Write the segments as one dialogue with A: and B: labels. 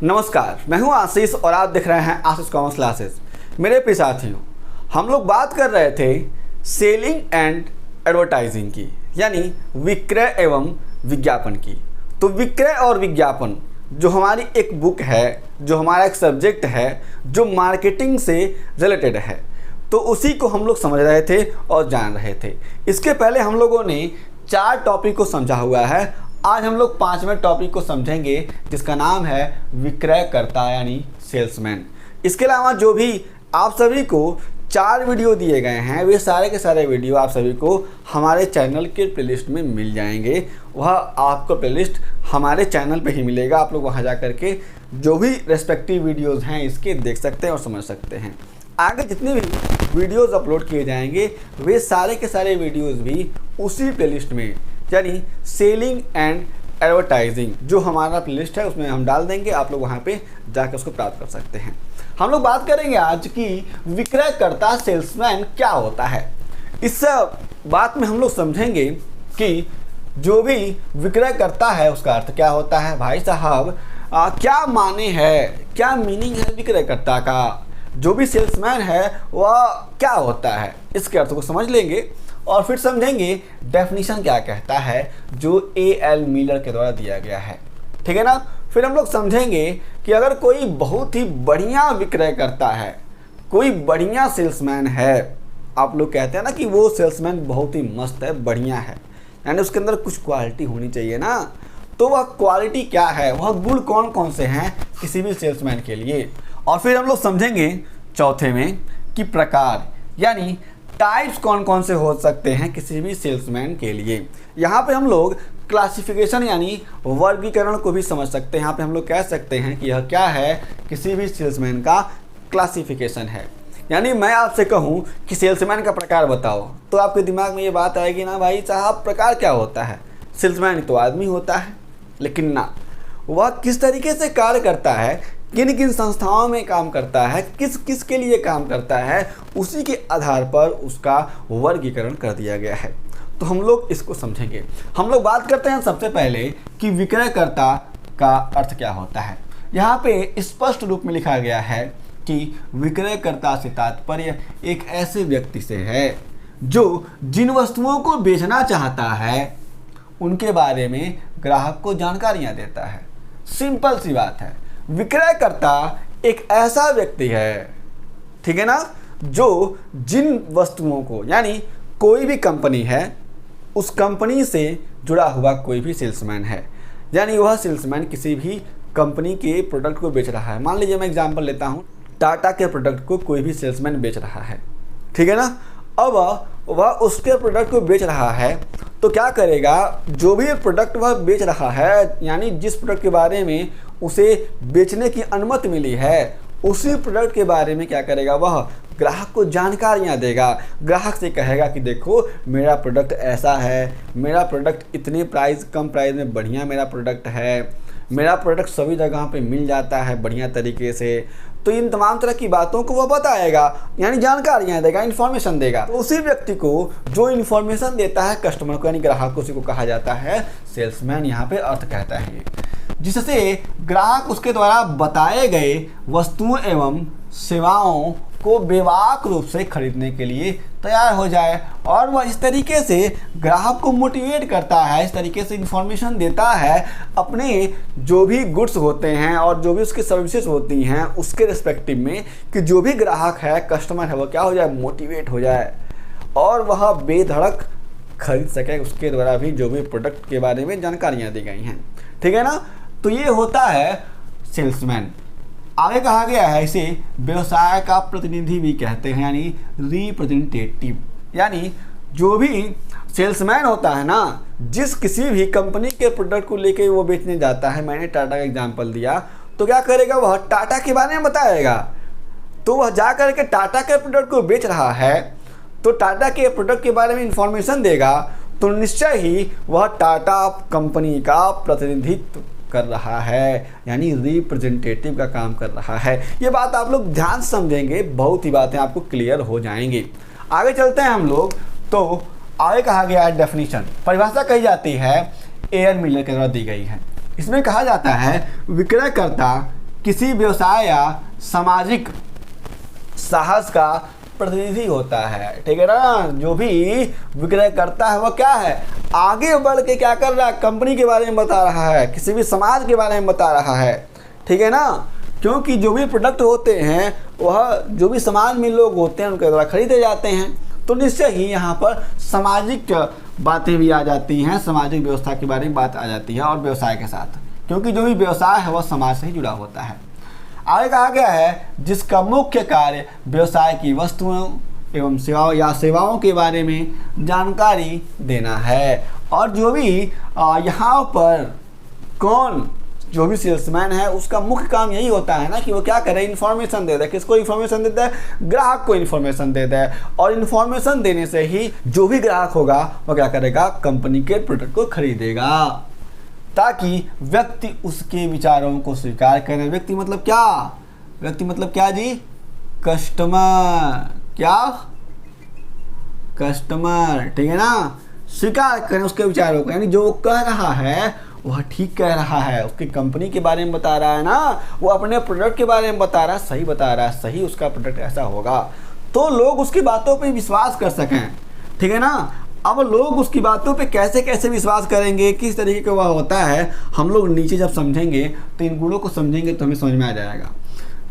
A: नमस्कार, मैं हूं आशीष और आप देख रहे हैं आशीष कॉमर्स क्लासेस। मेरे प्रिय साथियों, हम लोग बात कर रहे थे सेलिंग एंड एडवर्टाइजिंग की, यानी विक्रय एवं विज्ञापन की। तो विक्रय और विज्ञापन जो हमारी एक बुक है, जो हमारा एक सब्जेक्ट है, जो मार्केटिंग से रिलेटेड है, तो उसी को हम लोग समझ रहे थे और जान रहे थे। इसके पहले हम लोगों ने 4 टॉपिक को समझा हुआ है। आज हम लोग 5वें टॉपिक को समझेंगे, जिसका नाम है विक्रयकर्ता यानी सेल्समैन। इसके अलावा जो भी आप सभी को 4 वीडियो दिए गए हैं, वे सारे के सारे वीडियो आप सभी को हमारे चैनल के प्लेलिस्ट में मिल जाएंगे। वह आपको प्लेलिस्ट हमारे चैनल पे ही मिलेगा। आप लोग वहां जा करके जो भी रेस्पेक्टिव वीडियोज़ हैं इसके देख सकते हैं और समझ सकते हैं। आगे जितने भी वीडियोज़ अपलोड किए जाएंगे वे सारे के सारे वीडियोज़ भी उसी प्लेलिस्ट में, यानी सेलिंग एंड एडवर्टाइजिंग जो हमारा प्लेलिस्ट है उसमें हम डाल देंगे। आप लोग वहाँ पे जाकर उसको प्राप्त कर सकते हैं। हम लोग बात करेंगे आज की विक्रयकर्ता सेल्समैन क्या होता है। इस बात में हम लोग समझेंगे कि जो भी विक्रयकर्ता है उसका अर्थ क्या होता है। भाई साहब, क्या माने है, क्या मीनिंग है विक्रयकर्ता का। जो भी सेल्समैन है वह क्या होता है, इसके अर्थ को समझ लेंगे और फिर समझेंगे डेफिनेशन क्या कहता है जो A.L. मिलर के द्वारा दिया गया है। ठीक है ना। फिर हम लोग समझेंगे कि अगर कोई बहुत ही बढ़िया विक्रय करता है, कोई बढ़िया सेल्समैन है, आप लोग कहते हैं ना कि वो सेल्समैन बहुत ही मस्त है, बढ़िया है, यानी उसके अंदर कुछ क्वालिटी होनी चाहिए ना। तो वह क्वालिटी क्या है, वह गुण कौन कौन से हैं किसी भी सेल्समैन के लिए। और फिर हम लोग समझेंगे चौथे में कि प्रकार यानी टाइप्स कौन कौन से हो सकते हैं किसी भी सेल्समैन के लिए। यहाँ पे हम लोग क्लासिफिकेशन यानी वर्गीकरण को भी समझ सकते हैं। यहाँ पे हम लोग कह सकते हैं कि यह क्या है, किसी भी सेल्समैन का क्लासिफिकेशन है। यानी मैं आपसे कहूँ कि सेल्समैन का प्रकार बताओ, तो आपके दिमाग में ये बात आएगी ना, भाई साहब प्रकार क्या होता है, सेल्समैन तो आदमी होता है। लेकिन ना, वह किस तरीके से कार्य करता है, किन किन संस्थाओं में काम करता है, किस किस के लिए काम करता है, उसी के आधार पर उसका वर्गीकरण कर दिया गया है। तो हम लोग इसको समझेंगे। हम लोग बात करते हैं सबसे पहले कि विक्रयकर्ता का अर्थ क्या होता है। यहाँ पे स्पष्ट रूप में लिखा गया है कि विक्रयकर्ता से तात्पर्य एक ऐसे व्यक्ति से है जो जिन वस्तुओं को बेचना चाहता है उनके बारे में ग्राहक को जानकारियाँ देता है। सिंपल सी बात है, विक्रयकर्ता एक ऐसा व्यक्ति है, ठीक है ना, जो जिन वस्तुओं को, यानी कोई भी कंपनी है, उस कंपनी से जुड़ा हुआ कोई भी सेल्समैन है, यानी वह सेल्समैन किसी भी कंपनी के प्रोडक्ट को बेच रहा है। मान लीजिए मैं एग्जांपल लेता हूँ, टाटा के प्रोडक्ट को कोई भी सेल्समैन बेच रहा है, ठीक है ना। अब वह उसके प्रोडक्ट को बेच रहा है तो क्या करेगा, जो भी प्रोडक्ट वह बेच रहा है, यानी जिस प्रोडक्ट के बारे में उसे बेचने की अनुमति मिली है, उसी प्रोडक्ट के बारे में क्या करेगा, वह ग्राहक को जानकारियाँ देगा। ग्राहक से कहेगा कि देखो मेरा प्रोडक्ट ऐसा है, मेरा प्रोडक्ट इतने कम प्राइस में बढ़िया मेरा प्रोडक्ट है, मेरा प्रोडक्ट सभी जगह पे मिल जाता है बढ़िया तरीके से। तो इन तमाम तरह की बातों को वह बताएगा, यानी जानकारियाँ देगा, इन्फॉर्मेशन देगा। तो उसी व्यक्ति को जो इन्फॉर्मेशन देता है कस्टमर को, यानी ग्राहक को, उसी को कहा जाता है सेल्समैन। यहाँ पे अर्थ कहता है जिससे ग्राहक उसके द्वारा बताए गए वस्तुओं एवं सेवाओं को बेबाक रूप से खरीदने के लिए तैयार हो जाए। और वह इस तरीके से ग्राहक को मोटिवेट करता है, इस तरीके से इंफॉर्मेशन देता है अपने जो भी गुड्स होते हैं और जो भी उसकी सर्विसेज होती हैं उसके रिस्पेक्टिव में, कि जो भी ग्राहक है, कस्टमर है, वह क्या हो जाए, मोटिवेट हो जाए और वह बेधड़क खरीद सके। उसके द्वारा भी जो भी प्रोडक्ट के बारे में जानकारियाँ दी गई हैं, ठीक है ना। तो ये होता है सेल्समैन। आगे कहा गया है इसे व्यवसाय का प्रतिनिधि भी कहते हैं, यानी रिप्रेजेंटेटिव। यानी जो भी सेल्समैन होता है ना, जिस किसी भी कंपनी के प्रोडक्ट को लेके वो बेचने जाता है, मैंने टाटा का एग्जांपल दिया, तो क्या करेगा, वह टाटा के बारे में बताएगा। तो वह जा कर के टाटा के प्रोडक्ट को बेच रहा है, तो टाटा के प्रोडक्ट के बारे में इंफॉर्मेशन देगा, तो निश्चय ही वह टाटा कंपनी का प्रतिनिधित्व कर रहा है, यानी रिप्रेजेंटेटिव का काम कर रहा है। ये बात आप लोग ध्यान से समझेंगे, बहुत ही बातें आपको क्लियर हो जाएंगी। आगे चलते हैं हम लोग। तो आगे कहा गया है डेफिनेशन, परिभाषा कही जाती है A.L. मिलर के द्वारा दी गई है। इसमें कहा जाता है विक्रयकर्ता किसी व्यवसाय या सामाजिक साहस का प्रतिनिधि होता है। ठीक है ना, जो भी विक्रय करता है वह क्या है, आगे बढ़ के क्या कर रहा है, कंपनी के बारे में बता रहा है, किसी भी समाज के बारे में बता रहा है। ठीक है ना, क्योंकि जो भी प्रोडक्ट होते हैं वह जो भी समाज में लोग होते हैं उनके द्वारा खरीदे जाते हैं, तो निश्चय ही यहाँ पर सामाजिक बातें भी आ जाती हैं, सामाजिक व्यवस्था के बारे में बात आ जाती है और व्यवसाय के साथ, क्योंकि जो भी व्यवसाय है वह समाज से ही जुड़ा होता है। आगे कहा गया है जिसका मुख्य कार्य व्यवसाय की वस्तुओं एवं सेवाओं या सेवाओं के बारे में जानकारी देना है। और जो भी यहाँ पर कौन जो भी सेल्समैन है उसका मुख्य काम यही होता है ना कि वो क्या करे, इन्फॉर्मेशन दे दे। किसको इन्फॉर्मेशन देता है, ग्राहक को इन्फॉर्मेशन देता है। और इन्फॉर्मेशन देने से ही जो भी ग्राहक होगा वो क्या करेगा, कंपनी के प्रोडक्ट को खरीदेगा, ताकि व्यक्ति उसके विचारों को स्वीकार करे। व्यक्ति मतलब क्या, व्यक्ति मतलब क्या जी, कस्टमर। क्या, कस्टमर। ठीक है ना, स्वीकार करें उसके विचारों को, यानी जो वो कह रहा है वह ठीक कह रहा है, उसकी कंपनी के बारे में बता रहा है ना, वो अपने प्रोडक्ट के बारे में बता रहा है, सही बता रहा है, सही उसका प्रोडक्ट ऐसा होगा तो लोग उसकी बातों पे विश्वास कर सकें। ठीक है ना, अब लोग उसकी बातों पे कैसे कैसे विश्वास करेंगे, किस तरीके का वह होता है, हम लोग नीचे जब समझेंगे तो इन गुणों को समझेंगे तो हमें समझ में आ जाएगा,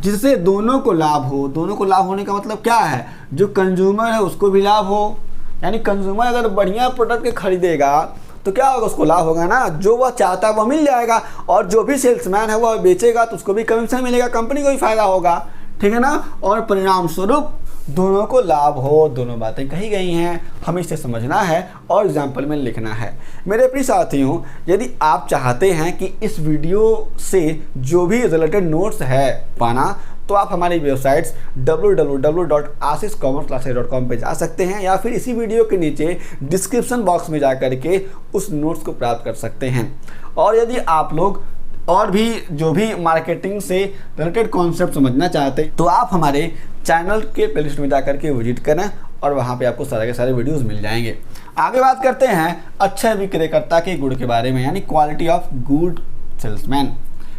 A: जिससे दोनों को लाभ हो। दोनों को लाभ होने का मतलब क्या है, जो कंज्यूमर है उसको भी लाभ हो, यानी कंज्यूमर अगर बढ़िया प्रोडक्ट खरीदेगा तो क्या होगा, उसको लाभ होगा ना, जो वह चाहता है वह मिल जाएगा। और जो भी सेल्समैन है वह बेचेगा तो उसको भी कमीशन मिलेगा, कंपनी को भी फायदा होगा। ठीक है ना, और परिणाम स्वरूप दोनों को लाभ हो। दोनों बातें कही गई हैं, हमें इसे समझना है और एग्जाम्पल में लिखना है। मेरे प्रिय साथियों, यदि आप चाहते हैं कि इस वीडियो से जो भी रिलेटेड नोट्स है पाना, तो आप हमारी वेबसाइट्स www.ashishcommerceclasses.com पे जा सकते हैं, या फिर इसी वीडियो के नीचे डिस्क्रिप्शन बॉक्स में जा करके उस नोट्स को प्राप्त कर सकते हैं। और यदि आप लोग और भी जो भी मार्केटिंग से रिलेटेड कॉन्सेप्ट समझना चाहते हैं तो आप हमारे चैनल के प्लेलिस्ट में जाकर के विजिट करें और वहाँ पे आपको सारे के सारे वीडियोस मिल जाएंगे। आगे बात करते हैं अच्छे विक्रेता के गुण के बारे में, यानी क्वालिटी ऑफ गुड सेल्समैन।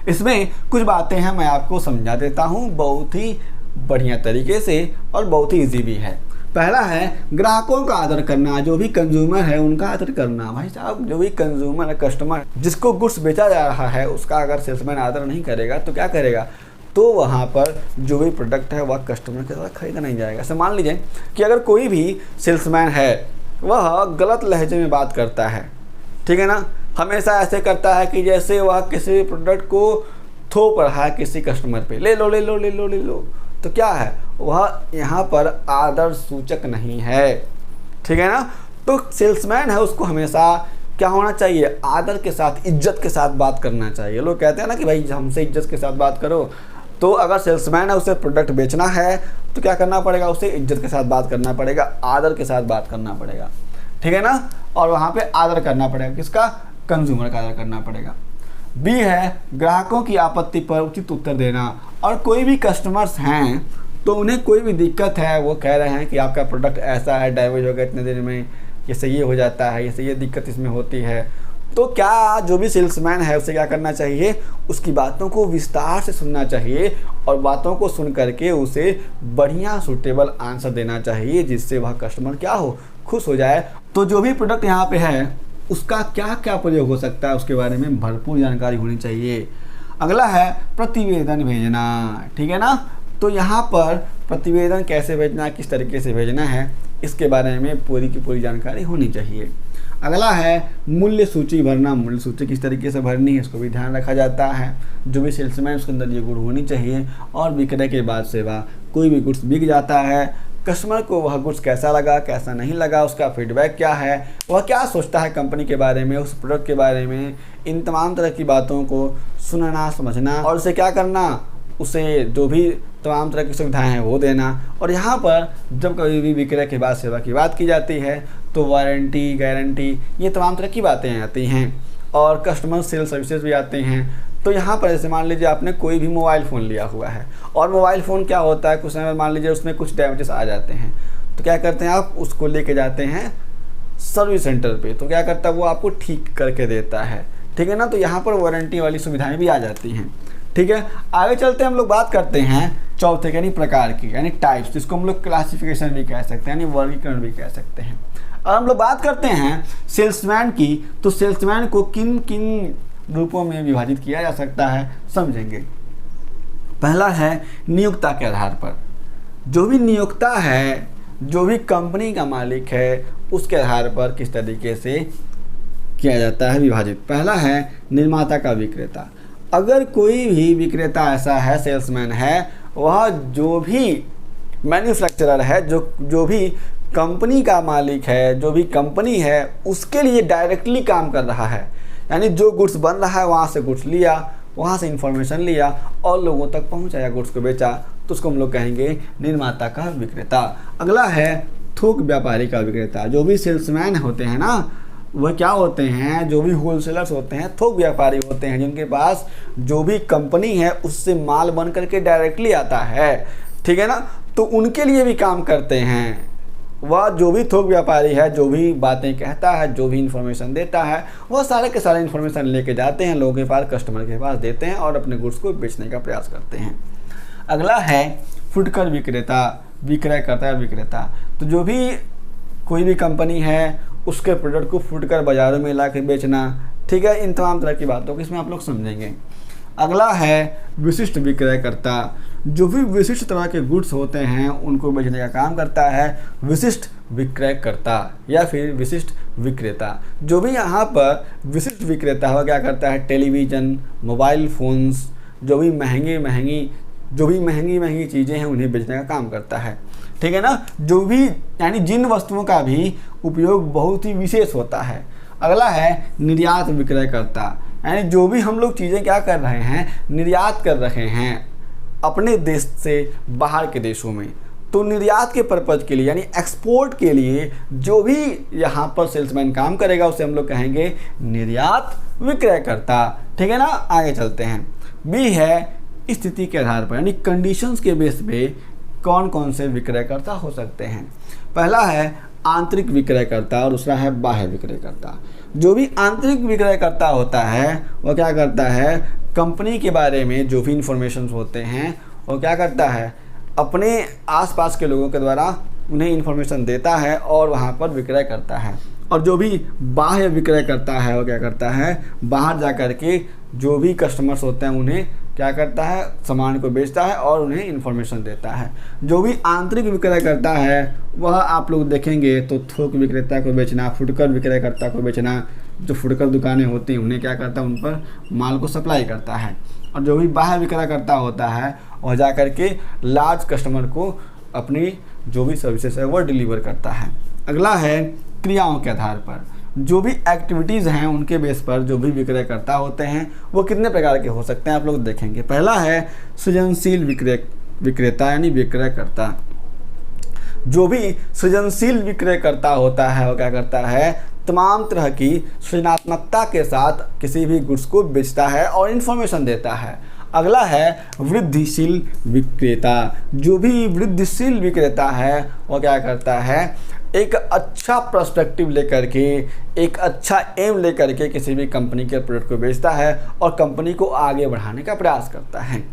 A: इसमें कुछ बातें हैं, मैं आपको समझा देता हूँ बहुत ही बढ़िया तरीके से और बहुत ही ईजी भी है। पहला है ग्राहकों का आदर करना, जो भी कंज्यूमर है उनका आदर करना। भाई साहब, जो भी कंज्यूमर है, कस्टमर जिसको गुड्स बेचा जा रहा है, उसका अगर सेल्समैन आदर नहीं करेगा तो क्या करेगा, तो वहाँ पर जो भी प्रोडक्ट है वह कस्टमर के द्वारा खरीदा नहीं जाएगा। ऐसे मान लीजिए कि अगर कोई भी सेल्समैन है वह गलत लहजे में बात करता है, ठीक है ना, हमेशा ऐसे करता है कि जैसे वह किसी प्रोडक्ट को थोप रहा है किसी कस्टमर पे, ले लो ले लो ले लो ले लो, तो क्या है, वह यहाँ पर आदर सूचक नहीं है। ठीक है ना, तो सेल्समैन है उसको हमेशा क्या होना चाहिए, आदर के साथ, इज्जत के साथ बात करना चाहिए। लोग कहते हैं ना कि भाई हमसे इज्जत के साथ बात करो, तो अगर सेल्समैन है उसे प्रोडक्ट बेचना है तो क्या करना पड़ेगा, उसे इज्जत के साथ बात करना पड़ेगा, आदर के साथ बात करना पड़ेगा। ठीक है ना, और वहाँ पे आदर करना पड़ेगा, किसका, कंज्यूमर का आदर करना पड़ेगा। बी है ग्राहकों की आपत्ति पर उचित उत्तर देना। और कोई भी कस्टमर्स हैं तो उन्हें कोई भी दिक्कत है, वो कह रहे हैं कि आपका प्रोडक्ट ऐसा है, डैमेज हो गया इतने दिन में, जैसे ये हो जाता है, जैसे ये दिक्कत इसमें होती है, तो क्या जो भी सेल्समैन है उसे क्या करना चाहिए, उसकी बातों को विस्तार से सुनना चाहिए और बातों को सुन करके उसे बढ़िया सूटेबल आंसर देना चाहिए, जिससे वह कस्टमर क्या हो, खुश हो जाए। तो जो भी प्रोडक्ट यहाँ पे है उसका क्या क्या प्रयोग हो सकता है उसके बारे में भरपूर जानकारी होनी चाहिए। अगला है प्रतिवेदन भेजना। ठीक है ना, तो यहाँ पर प्रतिवेदन कैसे भेजना, किस तरीके से भेजना है, इसके बारे में पूरी की पूरी जानकारी होनी चाहिए। अगला है मूल्य सूची भरना। मूल्य सूची किस तरीके से भरनी है इसको भी ध्यान रखा जाता है। जो भी सेल्समैन उसके अंदर ये गुण होनी चाहिए। और विक्रय के बाद सेवा, कोई भी गुड्स बिक जाता है, कस्टमर को वह गुड्स कैसा लगा, कैसा नहीं लगा, उसका फीडबैक क्या है, वह क्या सोचता है कंपनी के बारे में, उस प्रोडक्ट के बारे में, इन तमाम तरह की बातों को सुनना, समझना और उसे क्या करना, उसे जो भी तमाम तरह की सुविधाएं हैं वो देना। और यहाँ पर जब कभी भी विक्रय के बाद सेवा की बात की जाती है तो वारंटी, गारंटी, ये तमाम तरह की बातें आती हैं और कस्टमर सेल सर्विसेज भी आते हैं। तो यहाँ पर जैसे मान लीजिए आपने कोई भी मोबाइल फ़ोन लिया हुआ है और मोबाइल फ़ोन क्या होता है, कुछ समय मान लीजिए उसमें कुछ डैमेजेस आ जाते हैं, तो क्या करते हैं आप उसको लेके जाते हैं सर्विस सेंटर पे, तो क्या करता है वो आपको ठीक करके देता है। ठीक है ना, तो यहाँ पर वारंटी वाली सुविधाएं भी आ जाती हैं। ठीक है, आगे चलते हम लोग बात करते हैं चौथे यानी प्रकार की, यानी टाइप्स, जिसको हम लोग क्लासिफिकेशन भी कह सकते हैं, यानी वर्गीकरण भी कह सकते हैं। और हम लोग बात करते हैं सेल्समैन की, तो सेल्समैन को किन किन रूपों में विभाजित किया जा सकता है समझेंगे। पहला है नियोक्ता के आधार पर, जो भी नियोक्ता है, जो भी कंपनी का मालिक है, उसके आधार पर किस तरीके से किया जाता है विभाजित। पहला है निर्माता का विक्रेता। अगर कोई भी विक्रेता ऐसा है, सेल्समैन है, वह जो भी मैन्युफैक्चरर है, जो भी कंपनी का मालिक है, जो भी कंपनी है, उसके लिए डायरेक्टली काम कर रहा है, यानी जो गुड्स बन रहा है वहाँ से गुड्स लिया, वहाँ से इंफॉर्मेशन लिया और लोगों तक पहुँचाया, गुड्स को बेचा, तो उसको हम लोग कहेंगे निर्माता का विक्रेता। अगला है थोक व्यापारी का विक्रेता। जो भी सेल्समैन होते हैं ना, वह क्या होते हैं, जो भी होलसेलर्स होते हैं, थोक व्यापारी होते हैं, जिनके पास जो भी कंपनी है उससे माल बन करके डायरेक्टली आता है, ठीक है ना, तो उनके लिए भी काम करते हैं। वह जो भी थोक व्यापारी है, जो भी बातें कहता है, जो भी इंफॉर्मेशन देता है, वह सारे के सारे इंफॉर्मेशन लेके जाते हैं लोगों के पास, कस्टमर के पास देते हैं और अपने गुड्स को बेचने का प्रयास करते हैं। अगला है फुटकर विक्रेता, विक्रय करता है विक्रेता। तो जो भी कोई भी कंपनी है, उसके प्रोडक्ट को फुटकर बाज़ारों में ला के बेचना, ठीक है, इन तमाम तरह की बातों को इसमें आप लोग समझेंगे। अगला है विशिष्ट विक्रयकर्ता। जो भी विशिष्ट तरह के गुड्स होते हैं उनको बेचने का काम करता है विशिष्ट विक्रयकर्ता या फिर विशिष्ट विक्रेता। जो भी यहाँ पर विशिष्ट विक्रेता है, क्या करता है, टेलीविज़न, मोबाइल फ़ोन्स, जो भी महंगी चीज़ें हैं उन्हें बेचने का काम करता है, ठीक है ना, जो भी यानी जिन वस्तुओं का भी उपयोग बहुत ही विशेष होता है। अगला है निर्यात विक्रयकर्ता, यानी जो भी हम लोग चीज़ें क्या कर रहे हैं, निर्यात कर रहे हैं अपने देश से बाहर के देशों में, तो निर्यात के पर्पज़ के लिए यानी एक्सपोर्ट के लिए जो भी यहाँ पर सेल्समैन काम करेगा उसे हम लोग कहेंगे निर्यात विक्रयकर्ता, ठीक है ना। आगे चलते हैं। बी है स्थिति के आधार पर, यानी कंडीशंस के बेस पे कौन कौन से विक्रयकर्ता हो सकते हैं। पहला है आंतरिक विक्रयकर्ता और दूसरा है बाह्य विक्रयकर्ता। जो भी आंतरिक विक्रयकर्ता होता है वह क्या करता है, कंपनी के बारे में जो भी इंफॉर्मेशन होते हैं वो क्या करता है, अपने आसपास के लोगों के द्वारा उन्हें इंफॉर्मेशन देता है और वहाँ पर विक्रय करता है। और जो भी बाह्य विक्रय करता है वो क्या करता है, बाहर जा कर के जो भी कस्टमर्स होते हैं उन्हें क्या करता है, सामान को बेचता है और उन्हें इंफॉर्मेशन देता है। जो भी आंतरिक विक्रय करता है वह आप लोग देखेंगे तो थोक विक्रेता को बेचना, फुटकर विक्रयकर्ता को बेचना, जो फुटकर दुकानें होती हैं उन्हें क्या करता है, उन पर माल को सप्लाई करता है। और जो भी बाह्य विक्रयकर्ता होता है वह जा कर के लार्ज कस्टमर को अपनी जो भी सर्विसेज है वो डिलीवर करता है। अगला है क्रियाओं के आधार पर, जो भी एक्टिविटीज़ हैं उनके बेस पर जो भी विक्रयकर्ता होते हैं वो कितने प्रकार के हो सकते हैं आप लोग देखेंगे। पहला है सृजनशील विक्रेता यानी विक्रयकर्ता। जो भी सृजनशील विक्रयकर्ता होता है वो क्या करता है, तमाम तरह की सृजनात्मकता के साथ किसी भी गुड्स को बेचता है और इन्फॉर्मेशन देता है। अगला है वृद्धिशील विक्रेता। जो भी वृद्धिशील विक्रेता है वो क्या करता है, एक अच्छा पर्सपेक्टिव लेकर के, एक अच्छा एम लेकर के किसी भी कंपनी के प्रोडक्ट को बेचता है और कंपनी को आगे बढ़ाने का प्रयास करता है,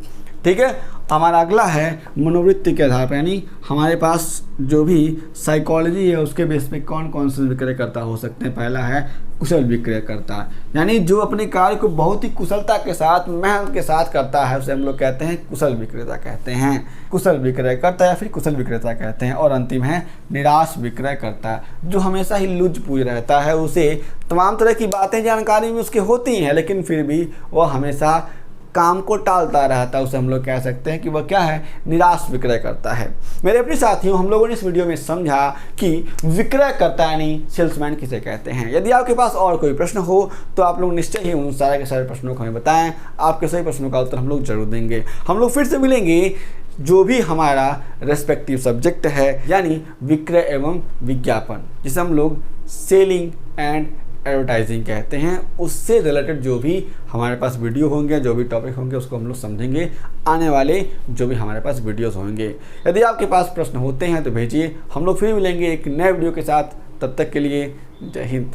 A: ठीक है। हमारा अगला है मनोवृत्ति के आधार पर, यानी हमारे पास जो भी साइकोलॉजी है उसके बेस पे कौन कौन से विक्रयकर्ता हो सकते हैं। पहला है कुशल विक्रयकर्ता, यानी जो अपने कार्य को बहुत ही कुशलता के साथ, मेहनत के साथ करता है उसे हम लोग कहते हैं कुशल विक्रेता कहते हैं, कुशल विक्रयकर्ता या फिर कुशल विक्रेता कहते हैं। और अंतिम है निराश विक्रयकर्ता, जो हमेशा ही लुझ पुझ रहता है, उसे तमाम तरह की बातें जानकारी में उसके होती हैं लेकिन फिर भी वह हमेशा काम को टालता रहता है, उसे हम लोग कह सकते हैं कि वह क्या है, निराश विक्रय करता है। मेरे अपने साथियों, हम लोगों ने इस वीडियो में समझा कि विक्रयकर्ता यानी सेल्समैन किसे कहते हैं। यदि आपके पास और कोई प्रश्न हो तो आप लोग निश्चय ही उन सारे के सारे प्रश्नों को हमें बताएं, आपके सभी प्रश्नों का उत्तर हम लोग जरूर देंगे। हम लोग फिर से मिलेंगे जो भी हमारा रेस्पेक्टिव सब्जेक्ट है, यानी विक्रय एवं विज्ञापन, जिसे हम लोग सेलिंग एंड एडवर्टाइजिंग कहते हैं, उससे रिलेटेड जो भी हमारे पास वीडियो होंगे, जो भी टॉपिक होंगे उसको हम लोग समझेंगे आने वाले जो भी हमारे पास वीडियोस होंगे। यदि आपके पास प्रश्न होते हैं तो भेजिए, हम लोग फिर मिलेंगे एक नए वीडियो के साथ। तब तक के लिए जय हिंद।